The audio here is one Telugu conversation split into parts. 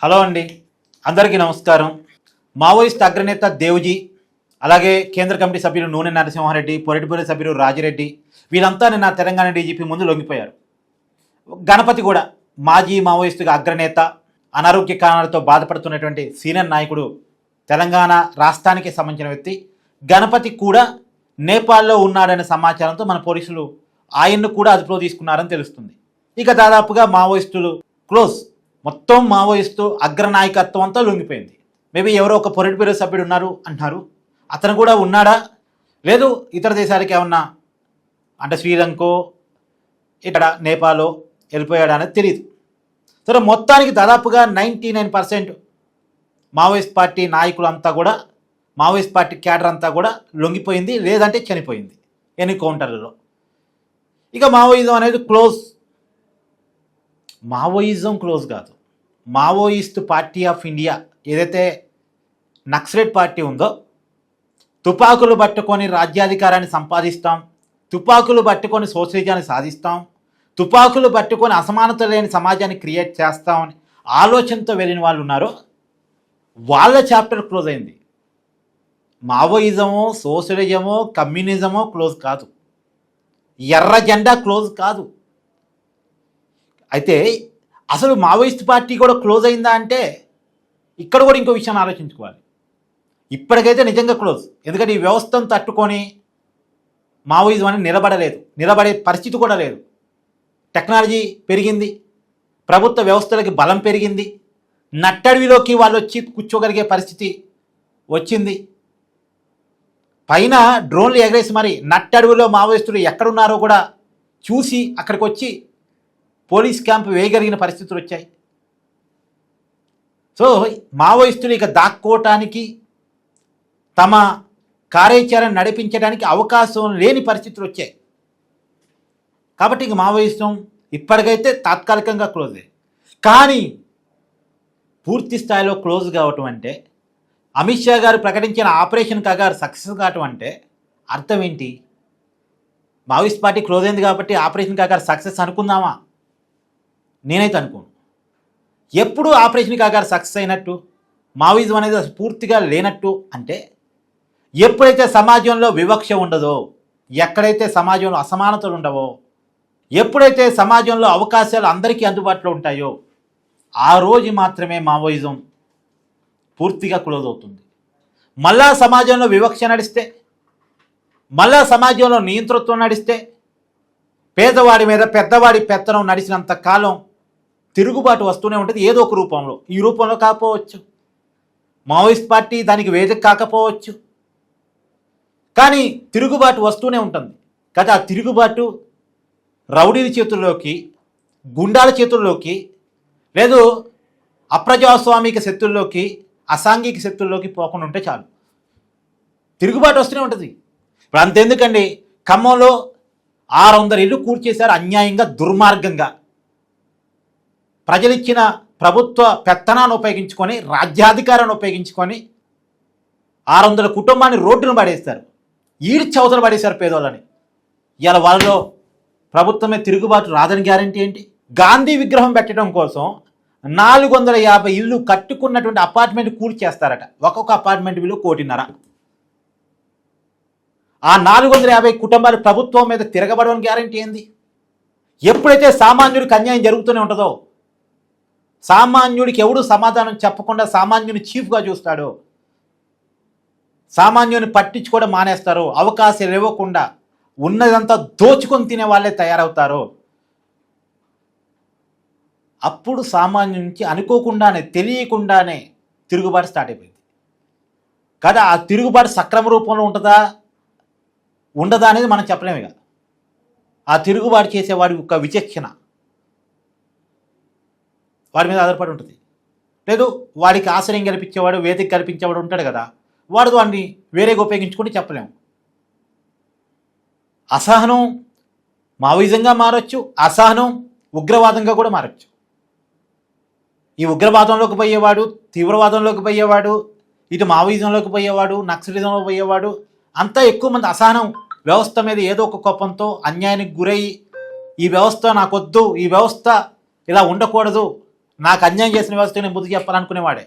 హలో అండి, అందరికీ నమస్కారం. మావోయిస్ట్ అగ్రనేత దేవ్జీ, అలాగే కేంద్ర కమిటీ సభ్యులు నూనె నరసింహారెడ్డి, పొలిటిబ్యూరో సభ్యులు రాజిరెడ్డి, వీళ్ళంతా నిన్న తెలంగాణ డీజీపీ ముందు లొంగిపోయారు. గణపతి కూడా మాజీ మావోయిస్టుగా అగ్రనేత, అనారోగ్య కారణాలతో బాధపడుతున్నటువంటి సీనియర్ నాయకుడు, తెలంగాణ రాష్ట్రానికి సంబంధించిన వ్యక్తి గణపతి కూడా నేపాల్లో ఉన్నాడనే సమాచారంతో మన పోలీసులు ఆయన్ను కూడా అదుపులో తీసుకున్నారని తెలుస్తుంది. ఇక దాదాపుగా మావోయిస్టులు క్లోజ్, మొత్తం మావోయిస్టు అగ్రనాయకత్వం అంతా లొంగిపోయింది. మేబీ ఎవరో ఒక పొలిటిబ్యూరో సభ్యుడు ఉన్నారు అంటున్నారు. అతను కూడా ఉన్నాడా, లేదు ఇతర దేశాలకి ఏమన్నా అంటే శ్రీలంకో ఇక్కడ నేపాలో వెళ్ళిపోయాడా అనేది తెలియదు. సరే, మొత్తానికి దాదాపుగా 99% మావోయిస్ట్ పార్టీ నాయకులంతా కూడా, మావోయిస్ట్ పార్టీ క్యాడర్ అంతా కూడా లొంగిపోయింది, లేదంటే చనిపోయింది ఎన్కౌంటర్లలో. ఇక మావోయిజం అనేది క్లోజ్. మావోయిజం క్లోజ్ కాదు, మావోయిస్ట్ పార్టీ ఆఫ్ ఇండియా ఏదైతే నక్సలైట్ పార్టీ ఉందో, తుపాకులు పట్టుకొని రాజ్యాధికారాన్ని సంపాదిస్తాం, తుపాకులు పట్టుకొని సోషలిజాన్ని సాధిస్తాం, తుపాకులు పట్టుకొని అసమానత లేని సమాజాన్ని క్రియేట్ చేస్తామని ఆలోచనతో వెళ్ళిన వాళ్ళు ఉన్నారో వాళ్ళ చాప్టర్ క్లోజ్ అయింది. మావోయిజమో సోషలిజమో కమ్యూనిజమో క్లోజ్ కాదు, ఎర్ర జెండా క్లోజ్ కాదు. అయితే అసలు మావోయిస్ట్ పార్టీ కూడా క్లోజ్ అయిందా అంటే ఇక్కడ కూడా ఇంకో విషయాన్ని ఆలోచించుకోవాలి. ఇప్పటికైతే నిజంగా క్లోజ్, ఎందుకంటే ఈ వ్యవస్థను తట్టుకొని మావోయిజం అని నిలబడే పరిస్థితి కూడా లేదు. టెక్నాలజీ పెరిగింది, ప్రభుత్వ వ్యవస్థలకి బలం పెరిగింది, నట్టడివిలోకి వాళ్ళు వచ్చి కూర్చోగలిగే పరిస్థితి వచ్చింది. పైన డ్రోన్లు ఎగరేసి మరి నట్టడివిలో మావోయిస్టులు ఎక్కడున్నారో కూడా చూసి అక్కడికి వచ్చి పోలీస్ క్యాంప్ వేయగలిగిన పరిస్థితులు వచ్చాయి. సో మావోయిస్టులు ఇక దాక్కోవటానికి, తమ కార్యాచరణ నడిపించడానికి అవకాశం లేని పరిస్థితులు వచ్చాయి. కాబట్టి ఇక మావోయిస్టం ఇప్పటికైతే తాత్కాలికంగా క్లోజ్ అయ్యి, కానీ పూర్తి స్థాయిలో క్లోజ్ కావటం అంటే, అమిత్ షా గారు ప్రకటించిన ఆపరేషన్ కగారు సక్సెస్ కావటం అంటే అర్థం ఏంటి? మావోయిస్ట్ పార్టీ క్లోజ్ అయింది కాబట్టి ఆపరేషన్ కగారు సక్సెస్ అనుకుందామా? నేనైతే అనుకోను. ఎప్పుడు ఆపరేషన్ కాగారు సక్సెస్ అయినట్టు, మావోయిజం అనేది పూర్తిగా లేనట్టు అంటే ఎప్పుడైతే సమాజంలో వివక్ష ఉండదో, ఎక్కడైతే సమాజంలో అసమానతలు ఉండవో, ఎప్పుడైతే సమాజంలో అవకాశాలు అందరికీ అందుబాటులో ఉంటాయో ఆ రోజు మాత్రమే మావోయిజం పూర్తిగా క్లోజ్ అవుతుంది. మళ్ళా సమాజంలో వివక్ష నడిస్తే, మళ్ళా సమాజంలో నియంతృత్వం నడిస్తే, పేదవాడి మీద పెద్దవాడి పెత్తనం నడిచినంత కాలం తిరుగుబాటు వస్తూనే ఉంటుంది ఏదో ఒక రూపంలో. ఈ రూపంలో కాకపోవచ్చు, మావోయిస్ట్ పార్టీ దానికి వేదిక కాకపోవచ్చు, కానీ తిరుగుబాటు వస్తూనే ఉంటుంది కదా. ఆ తిరుగుబాటు రౌడీల చేతుల్లోకి, గుండాల చేతుల్లోకి, లేదు అప్రజాస్వామిక శక్తుల్లోకి, అసాంఘిక శక్తుల్లోకి పోకుండా ఉంటే చాలు, తిరుగుబాటు వస్తూనే ఉంటుంది. ఇప్పుడు అంతెందుకండి, ఖమ్మంలో 600 ఇళ్ళు కూర్చేశారు అన్యాయంగా, దుర్మార్గంగా. ప్రజలిచ్చిన ప్రభుత్వ పెత్తనాన్ని ఉపయోగించుకొని, రాజ్యాధికారాన్ని ఉపయోగించుకొని 600 కుటుంబాన్ని రోడ్డును పడేస్తారు, ఈడ్చి అవతల పడేశారు పేదోళ్ళని. ఇలా వాళ్ళలో ప్రభుత్వమే తిరుగుబాటు రాదని గ్యారంటీ ఏంటి? గాంధీ విగ్రహం పెట్టడం కోసం 450 ఇళ్ళు కట్టుకున్నటువంటి అపార్ట్మెంట్ కూల్చేస్తారట. ఒక్కొక్క అపార్ట్మెంట్ విలువ 1.5 కోటి. ఆ 450 కుటుంబాలు ప్రభుత్వం మీద తిరగబడవని గ్యారంటీ ఏంది? ఎప్పుడైతే సామాన్యుడికి అన్యాయం జరుగుతూనే ఉంటుందో, సామాన్యుడికి ఎవడు సమాధానం చెప్పకుండా సామాన్యుని చీఫ్గా చూస్తాడో, సామాన్యుని పట్టించుకోవడం మానేస్తారో, అవకాశాలు ఇవ్వకుండా ఉన్నదంతా దోచుకొని తినే వాళ్ళే తయారవుతారో, అప్పుడు సామాన్యుడి నుంచి అనుకోకుండానే, తెలియకుండానే తిరుగుబాటు స్టార్ట్ అయిపోయింది కదా. ఆ తిరుగుబాటు సక్రమ రూపంలో ఉంటుందా ఉండదా అనేది మనం చెప్పలేము. ఇక ఆ తిరుగుబాటు చేసేవాడి యొక్క విచక్షణ వాడి మీద ఆధారపడి ఉంటుంది. లేదు వాడికి ఆశ్రయం కల్పించేవాడు, వేదిక కల్పించేవాడు ఉంటాడు కదా, వాడు వాడిని వేరేగా ఉపయోగించుకుంటే చెప్పలేము. అసహనం మావోయిజంగా మారచ్చు, అసహనం ఉగ్రవాదంగా కూడా మారచ్చు. ఈ ఉగ్రవాదంలోకి పోయేవాడు, తీవ్రవాదంలోకి పోయేవాడు, ఇటు మావోయిజంలోకి పోయేవాడు, నక్సలిజంలోకి పోయేవాడు అంతా ఎక్కువ మంది అసహనం, వ్యవస్థ మీద ఏదో ఒక కోపంతో అన్యాయానికి గురై, ఈ వ్యవస్థ నాకొద్దు, ఈ వ్యవస్థ ఇలా ఉండకూడదు, నాకు అన్యాయం చేసిన వ్యవస్థ నేను బుద్ధి చెప్పాలనుకునేవాడే.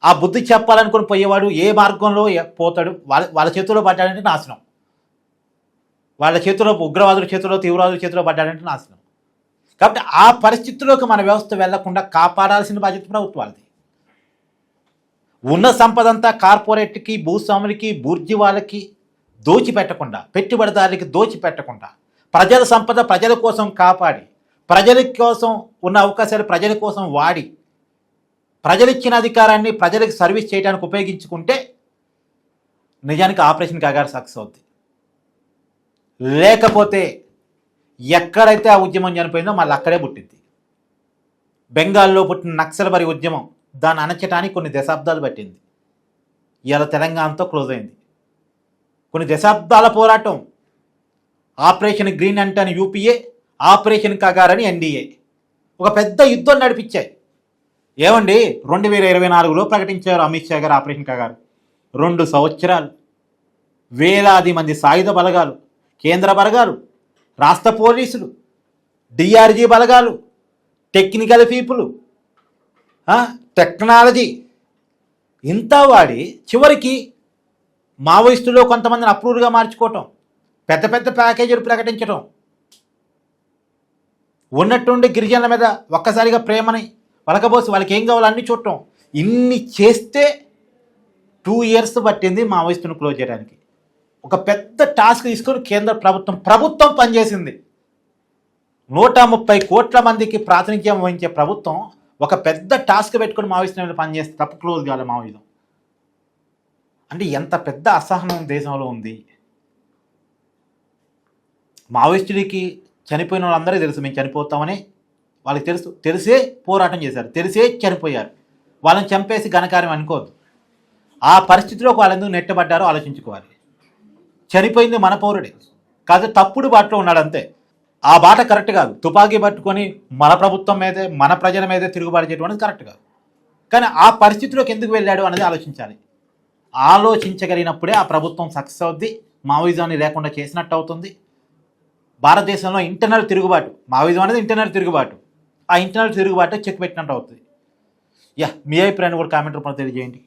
ఆ బుద్ధి చెప్పాలనుకుని పోయేవాడు ఏ మార్గంలో పోతాడు, వాళ్ళ చేతిలో పడ్డాడంటే నాశనం. వాళ్ళ చేతిలో, ఉగ్రవాదుల చేతిలో, తీవ్రవాదుల చేతిలో పడ్డాడంటే నాశనం. కాబట్టి ఆ పరిస్థితుల్లోకి మన వ్యవస్థ వెళ్లకుండా కాపాడాల్సిన బాధ్యత ప్రభుత్వాలది. ఉన్న సంపద అంతా కార్పొరేట్కి, భూస్వాములకి, బూర్జీవాలకి దోచిపెట్టకుండా, పెట్టుబడిదారులకి దోచిపెట్టకుండా, ప్రజల సంపద ప్రజల కోసం కాపాడి, ప్రజల కోసం ఉన్న అవకాశాలు ప్రజల కోసం వాడి, ప్రజలిచ్చిన అధికారాన్ని ప్రజలకు సర్వీస్ చేయడానికి ఉపయోగించుకుంటే నిజానికి ఆపరేషన్ కాగారు సక్సెస్ అవుద్ది. లేకపోతే ఎక్కడైతే ఆ ఉద్యమం చనిపోయిందో మళ్ళీ అక్కడే పుట్టింది. బెంగాల్లో పుట్టిన నక్సల్బరీ ఉద్యమం దాన్ని అణచడానికి కొన్ని దశాబ్దాలు పట్టింది. ఇవాళ తెలంగాణతో క్లోజ్ అయింది. కొన్ని దశాబ్దాల పోరాటం. ఆపరేషన్ గ్రీన్ అంటే యూపీఏ, ఆపరేషన్ కగార్ అని ఎన్డీఏ ఒక పెద్ద యుద్ధం నడిపించాయి. ఏమండి 2024లో ప్రకటించారు అమిత్ షా గారు ఆపరేషన్ కగారు. 2 సంవత్సరాలు వేలాది మంది సాయుధ బలగాలు, కేంద్ర బలగాలు, రాష్ట్ర పోలీసులు, డిఆర్జీ బలగాలు, టెక్నికల్ పీపుల్, టెక్నాలజీ ఇంత వాడి చివరికి మావోయిస్టులో కొంతమందిని అప్రూవ్గా మార్చుకోవటం, పెద్ద పెద్ద ప్యాకేజీలు ప్రకటించడం, ఉన్నట్టుండి గిరిజనుల మీద ఒక్కసారిగా ప్రేమని వలకబోసి వాళ్ళకి ఏం కావాలో అన్నీ చూడటం, ఇన్ని చేస్తే 2 years పట్టింది మావోయిస్టును క్లోజ్ చేయడానికి. ఒక పెద్ద టాస్క్ తీసుకొని కేంద్ర ప్రభుత్వం పనిచేసింది. 130 కోట్ల మందికి ప్రాతినిధ్యం వహించే ప్రభుత్వం ఒక పెద్ద టాస్క్ పెట్టుకొని మావోయిస్టుల మీద పనిచేస్తే తప్ప క్లోజ్ కాలే మావోయిజం. అంటే ఎంత పెద్ద అసహనం దేశంలో ఉంది. మావోయిస్టులకి చనిపోయిన వాళ్ళందరికీ తెలుసు మేము చనిపోతామని. వాళ్ళకి తెలిసే పోరాటం చేశారు, తెలిసే చనిపోయారు. వాళ్ళని చంపేసి ఘనకార్యం అనుకోవద్దు. ఆ పరిస్థితిలోకి వాళ్ళు ఎందుకు నెట్టబడ్డారో ఆలోచించుకోవాలి. చనిపోయింది మన పౌరుడే కాదు, తప్పుడు బాటలో ఉన్నాడు అంతే. ఆ బాట కరెక్ట్ కాదు. తుపాకీ పట్టుకొని మన ప్రభుత్వం మీదే, మన ప్రజల మీదే తిరుగుబాటు చేయడం అనేది కరెక్ట్ కాదు. కానీ ఆ పరిస్థితిలోకి ఎందుకు వెళ్ళాడు అనేది ఆలోచించాలి. ఆలోచించగలిగినప్పుడే ఆ ప్రభుత్వం సక్సెస్ అవుద్ది, మావోయిజాన్ని లేకుండా చేసినట్టు అవుతుంది. భారతదేశంలో ఇంటర్నల్ తిరుగుబాటు, మావోయిజం అనేది ఇంటర్నల్ తిరుగుబాటు, ఆ ఇంటర్నల్ తిరుగుబాటు చెక్ పెట్టినట్టు అవుతుంది. మీ అభిప్రాయాన్ని కూడా కామెంట్ రూపంలో తెలియజేయండి.